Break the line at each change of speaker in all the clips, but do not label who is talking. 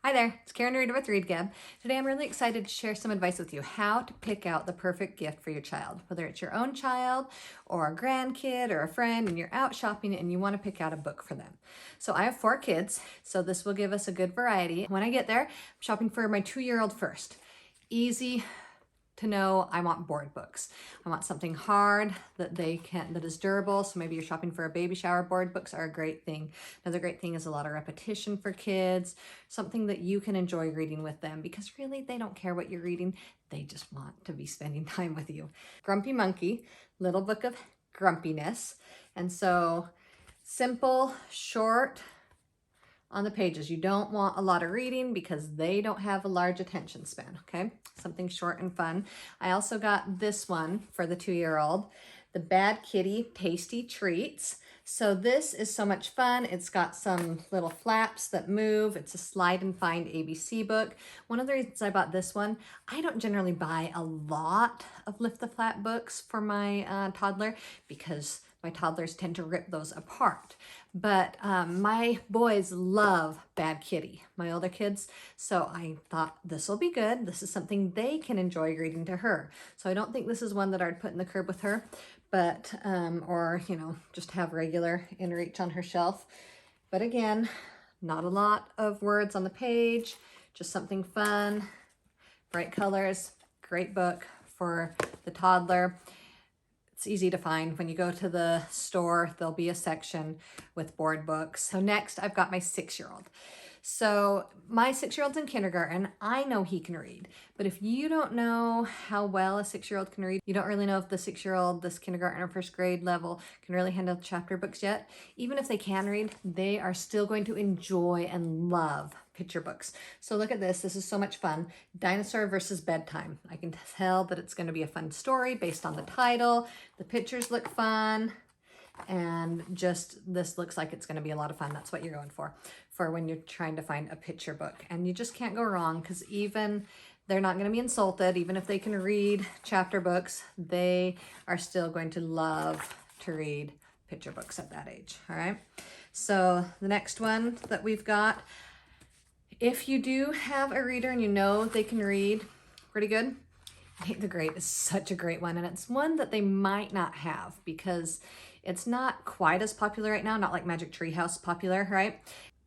Hi there, it's Karen Reader with ReadGab. Today I'm really excited to share some advice with you how to pick out the perfect gift for your child, whether it's your own child or a grandkid or a friend and you're out shopping and you want to pick out a book for them. So I have 4 kids, so this will give us a good variety. When I get there, I'm shopping for my 2-year-old first. Easy to know I want board books. I want something hard that is durable. So maybe you're shopping for a baby shower. Board books are a great thing. Another great thing is a lot of repetition for kids, something that you can enjoy reading with them because really they don't care what you're reading. They just want to be spending time with you. Grumpy Monkey, Little Book of Grumpiness. And so simple, short, on the pages. You don't want a lot of reading because they don't have a large attention span, okay? Something short and fun. I also got this one for the 2-year-old, the Bad Kitty Tasty Treats. So this is so much fun. It's got some little flaps that move. It's a slide and find ABC book. One of the reasons I bought this one, I don't generally buy a lot of lift the flap books for my toddler because my toddlers tend to rip those apart. But my boys love Bad Kitty, my older kids. So I thought this will be good. This is something they can enjoy reading to her. So I don't think this is one that I'd put in the curb with her, but, or, just have regular in reach on her shelf. But again, not a lot of words on the page, just something fun, bright colors, great book for the toddler. It's easy to find. When you go to the store, there'll be a section with board books. So next, I've got my 6-year-old. So my 6-year-old's in kindergarten. I know he can read, but if you don't know how well a 6-year-old can read, you don't really know if the 6-year-old, this kindergarten or first grade level, can really handle chapter books yet. Even if they can read, they are still going to enjoy and love picture books. So look at this. This is so much fun. Dinosaur versus Bedtime. I can tell that it's going to be a fun story based on the title. The pictures look fun. And just this looks like it's going to be a lot of fun. That's what you're going for when you're trying to find a picture book. And you just can't go wrong because even they're not going to be insulted. Even if they can read chapter books, they are still going to love to read picture books at that age. All right. So the next one that we've got, if you do have a reader and you know they can read pretty good, Nate the Great is such a great one. And it's one that they might not have because it's not quite as popular right now, not like Magic Tree House popular, right?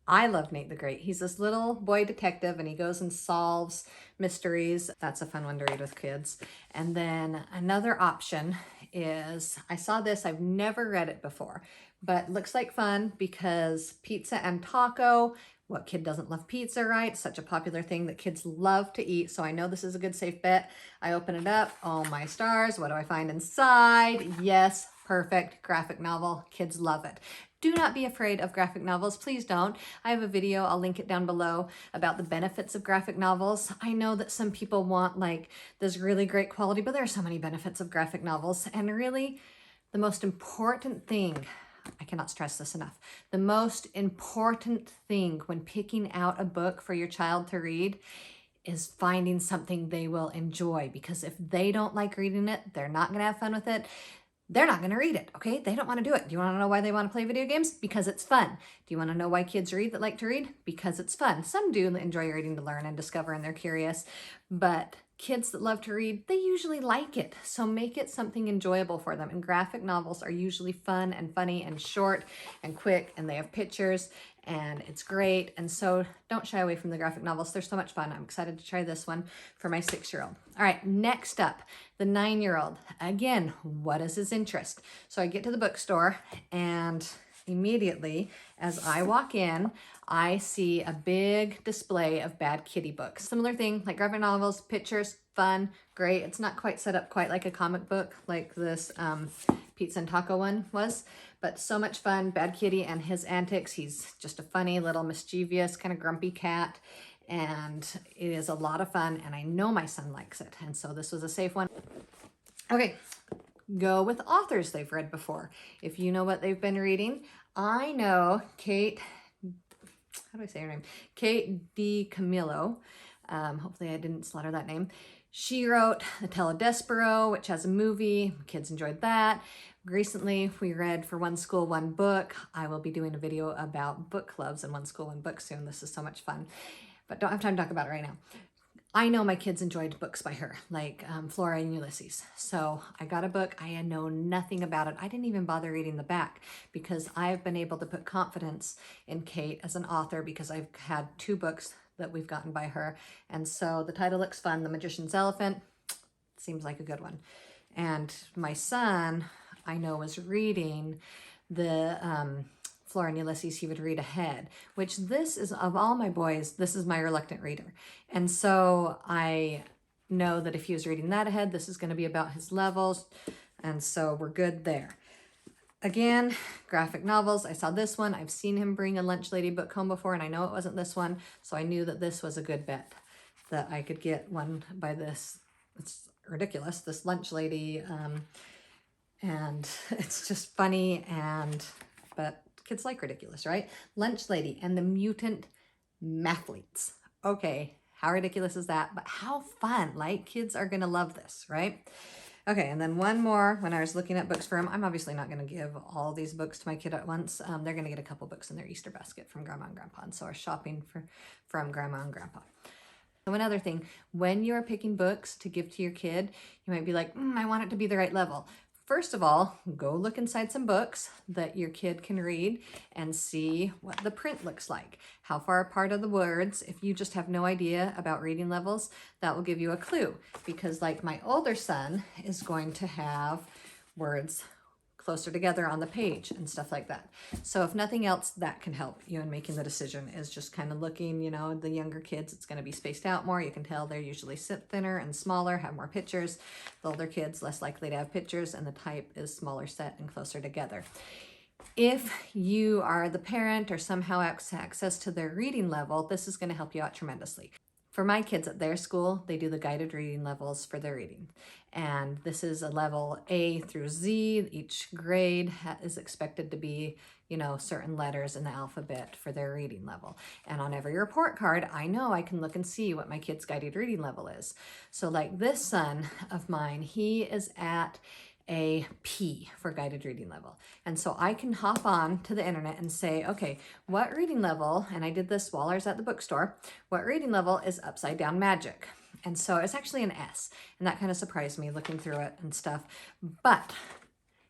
I love Nate the Great. He's this little boy detective and he goes and solves mysteries. That's a fun one to read with kids. And then another option is, I saw this, I've never read it before, but looks like fun because Pizza and Taco. What kid doesn't love pizza, right? Such a popular thing that kids love to eat. So I know this is a good safe bet. I open it up. Oh my stars. What do I find inside? Yes, perfect graphic novel. Kids love it. Do not be afraid of graphic novels. Please don't. I have a video, I'll link it down below, about the benefits of graphic novels. I know that some people want like this really great quality, but there are so many benefits of graphic novels. And really, the most important thing, I cannot stress this enough. The most important thing when picking out a book for your child to read is finding something they will enjoy, because if they don't like reading it, they're not going to have fun with it. They're not going to read it, okay? They don't want to do it. Do you want to know why they want to play video games? Because it's fun. Do you want to know why kids read that like to read? Because it's fun. Some do enjoy reading to learn and discover, and they're curious, but kids that love to read, they usually like it. So make it something enjoyable for them. And graphic novels are usually fun and funny and short and quick, and they have pictures and it's great. And so don't shy away from the graphic novels. They're so much fun. I'm excited to try this one for my 6-year-old. All right, next up, the 9-year-old. Again, what is his interest? So I get to the bookstore and immediately as I walk in, I see a big display of Bad Kitty books. Similar thing, like graphic novels, pictures, fun, great. It's not quite set up quite like a comic book like this Pizza and Taco one was, but so much fun. Bad Kitty and his antics. He's just a funny little mischievous kind of grumpy cat, and it is a lot of fun, and I know my son likes it, and so this was a safe one. Okay, go with authors they've read before. If you know what they've been reading, I know Kate, how do I say her name? Kate DiCamillo. Hopefully I didn't slaughter that name. She wrote The Tale of Despero, which has a movie. Kids enjoyed that. Recently, we read For One School, One Book. I will be doing a video about book clubs and One School, One Book soon. This is so much fun. but don't have time to talk about it right now. I know my kids enjoyed books by her, like Flora and Ulysses. So I got a book. I know nothing about it. I didn't even bother reading the back because I've been able to put confidence in Kate as an author because I've had 2 books that we've gotten by her. And so the title looks fun. The Magician's Elephant seems like a good one. And my son, I know, was reading the Flora and Ulysses. He would read ahead, which this is, of all my boys, this is my reluctant reader. And so I know that if he was reading that ahead, this is going to be about his levels. And so we're good there. Again, graphic novels. I saw this one. I've seen him bring a Lunch Lady book home before, and I know it wasn't this one. So I knew that this was a good bet, that I could get one by this. It's ridiculous, this Lunch Lady. And it's just funny, but kids like ridiculous, right? Lunch Lady and the Mutant Mathletes. Okay, how ridiculous is that? But how fun. Like, kids are going to love this, right? Okay, and then one more. When I was looking at books for him, I'm obviously not going to give all these books to my kid at once. They're going to get a couple books in their Easter basket from Grandma and Grandpa, and so we're shopping from Grandma and Grandpa. So another thing, when you're picking books to give to your kid, you might be like, I want it to be the right level. First of all, go look inside some books that your kid can read and see what the print looks like. How far apart are the words? If you just have no idea about reading levels, that will give you a clue. Because like my older son is going to have words closer together on the page and stuff like that. So if nothing else, that can help you in making the decision, is just kind of looking, the younger kids, it's going to be spaced out more. You can tell they're usually sit thinner and smaller, have more pictures. The older kids, less likely to have pictures, and the type is smaller set and closer together. If you are the parent or somehow have access to their reading level, this is going to help you out tremendously. For my kids at their school, they do the guided reading levels for their reading. And this is a level A through Z. Each grade is expected to be, certain letters in the alphabet for their reading level. And on every report card, I know I can look and see what my kid's guided reading level is. So like this son of mine, he is at a P for guided reading level. And so I can hop on to the internet and say, okay, what reading level, and I did this while I was at the bookstore, what reading level is Upside Down Magic? And so it's actually an S, and that kind of surprised me looking through it and stuff. But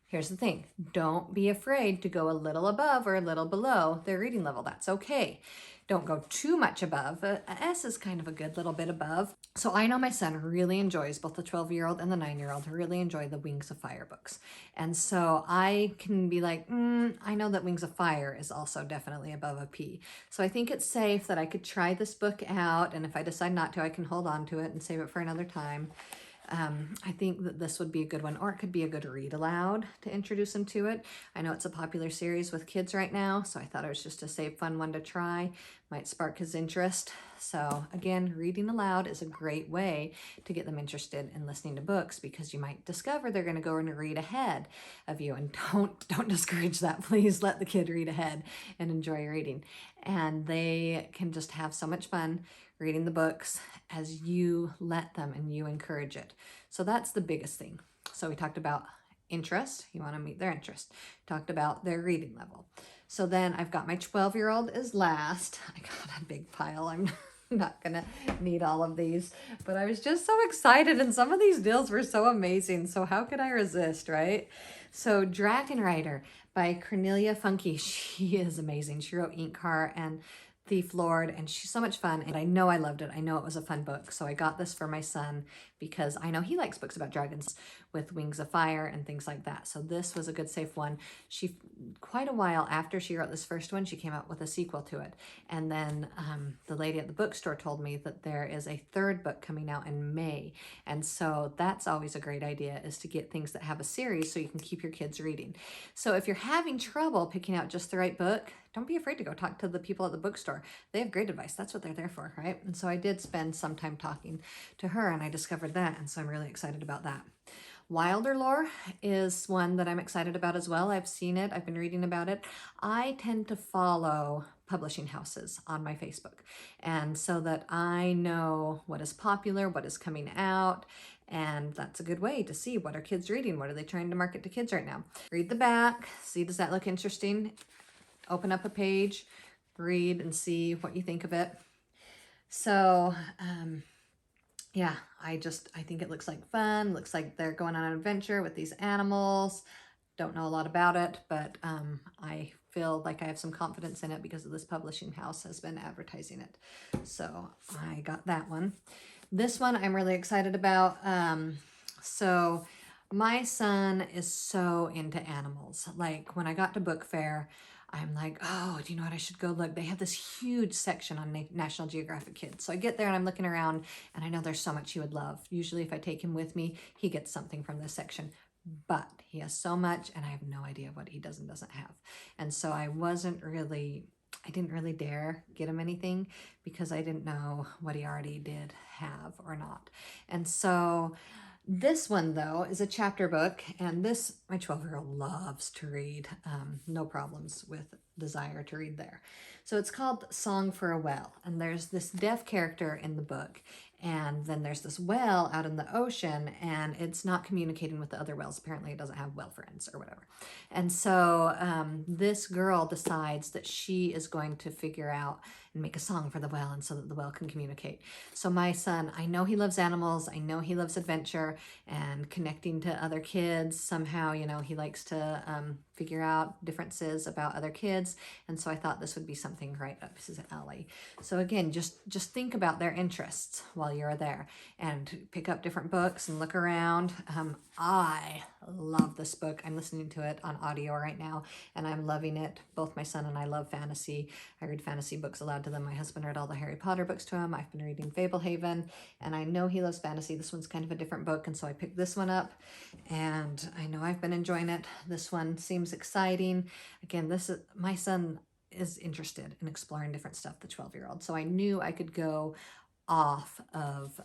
here's the thing, don't be afraid to go a little above or a little below their reading level. That's okay. Don't go too much above. An S is kind of a good little bit above. So I know my son really enjoys, both the 12-year-old and the 9-year-old really enjoy the Wings of Fire books. And so I can be like, I know that Wings of Fire is also definitely above a P. So I think it's safe that I could try this book out, and if I decide not to, I can hold on to it and save it for another time. I think that this would be a good one, or it could be a good read aloud to introduce them to it. I know it's a popular series with kids right now, so I thought it was just a safe, fun one to try. Might spark his interest. So again, reading aloud is a great way to get them interested in listening to books, because you might discover they're going to go and read ahead of you. And don't discourage that. Please let the kid read ahead and enjoy reading. And they can just have so much fun reading the books as you let them and you encourage it. So that's the biggest thing. So we talked about interest. You want to meet their interest. Talked about their reading level. So then I've got my 12-year-old is last. I got a big pile. I'm not gonna need all of these, but I was just so excited, and some of these deals were so amazing. So how could I resist, right? So Dragon Rider by Cornelia Funke. She is amazing. She wrote Inkheart and Thief Lord, and she's so much fun, and I know I loved it. I know it was a fun book, so I got this for my son because I know he likes books about dragons with Wings of Fire and things like that. So this was a good, safe one. She, quite a while after she wrote this first one, she came out with a sequel to it. And then the lady at the bookstore told me that there is a third book coming out in May. And so that's always a great idea, is to get things that have a series so you can keep your kids reading. So if you're having trouble picking out just the right book, don't be afraid to go talk to the people at the bookstore. They have great advice. That's what they're there for, right? And so I did spend some time talking to her, and I discovered that, and so I'm really excited about that. Wilder Lore is one that I'm excited about as well. I've seen it. I've been reading about it. I tend to follow publishing houses on my Facebook, and so that I know what is popular, what is coming out, and that's a good way to see what are kids reading, what are they trying to market to kids right now. Read the back, see, does that look interesting? Open up a page, read, and see what you think of it. So, yeah, I think it looks like fun. Looks like they're going on an adventure with these animals. Don't know a lot about it, but I feel like I have some confidence in it because of this publishing house has been advertising it. So I got that one. This one I'm really excited about. So my son is so into animals. Like when I got to book fair, I'm like, oh, do you know what? I should go look. They have this huge section on National Geographic Kids. So I get there and I'm looking around and I know there's so much he would love. Usually if I take him with me, he gets something from this section. But he has so much and I have no idea what he does and doesn't have. And so I didn't really dare get him anything because I didn't know what he already did have or not. And so this one, though, is a chapter book, and this, my 12-year-old loves to read. No problems with desire to read there. So it's called Song for a Whale, and there's this deaf character in the book, and then there's this whale out in the ocean, and it's not communicating with the other whales. Apparently it doesn't have whale friends or whatever. And so this girl decides that she is going to figure out and make a song for the whale, and so that the whale can communicate. So my son, I know he loves animals. I know he loves adventure and connecting to other kids. Somehow, you know, he likes to figure out differences about other kids. And so I thought this would be something right up his alley. So again, just think about their interests while you're there and pick up different books and look around. I love this book. I'm listening to it on audio right now and I'm loving it. Both my son and I love fantasy. I read fantasy books aloud to them. My husband read all the Harry Potter books to him. I've been reading Fablehaven and I know he loves fantasy. This one's kind of a different book, and so I picked this one up and I know I've been enjoying it. This one seems exciting. Again, my son is interested in exploring different stuff, the 12-year-old. So I knew I could go off of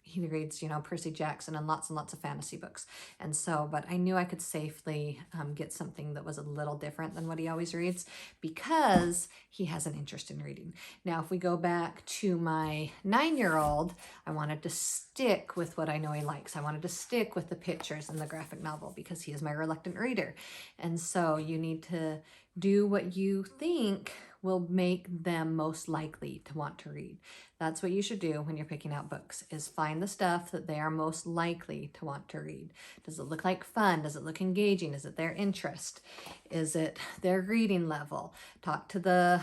he reads, you know, Percy Jackson and lots of fantasy books. And so, but I knew I could safely get something that was a little different than what he always reads because he has an interest in reading. Now, if we go back to my 9-year-old, I wanted to stick with what I know he likes. I wanted to stick with the pictures and the graphic novel because he is my reluctant reader. And so you need to do what you think will make them most likely to want to read. That's what you should do when you're picking out books, is find the stuff that they are most likely to want to read. Does it look like fun? Does it look engaging? Is it their interest? Is it their reading level? Talk to the,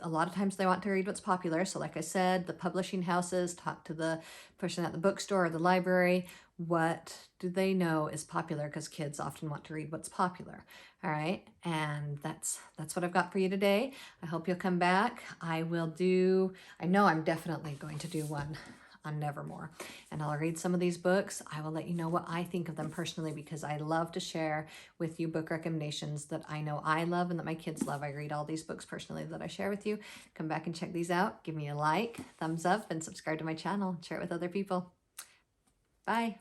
a lot of times they want to read what's popular. So like I said, the publishing houses, talk to the person at the bookstore or the library. What do they know is popular? Because kids often want to read what's popular. All right, and that's what I've got for you today. I hope you'll come back. I know I'm definitely going to do one on Nevermore, and I'll read some of these books. I will let you know what I think of them personally because I love to share with you book recommendations that I know I love and that my kids love. I read all these books personally that I share with you. Come back and check these out. Give me a like, thumbs up, and subscribe to my channel. Share it with other people. Bye.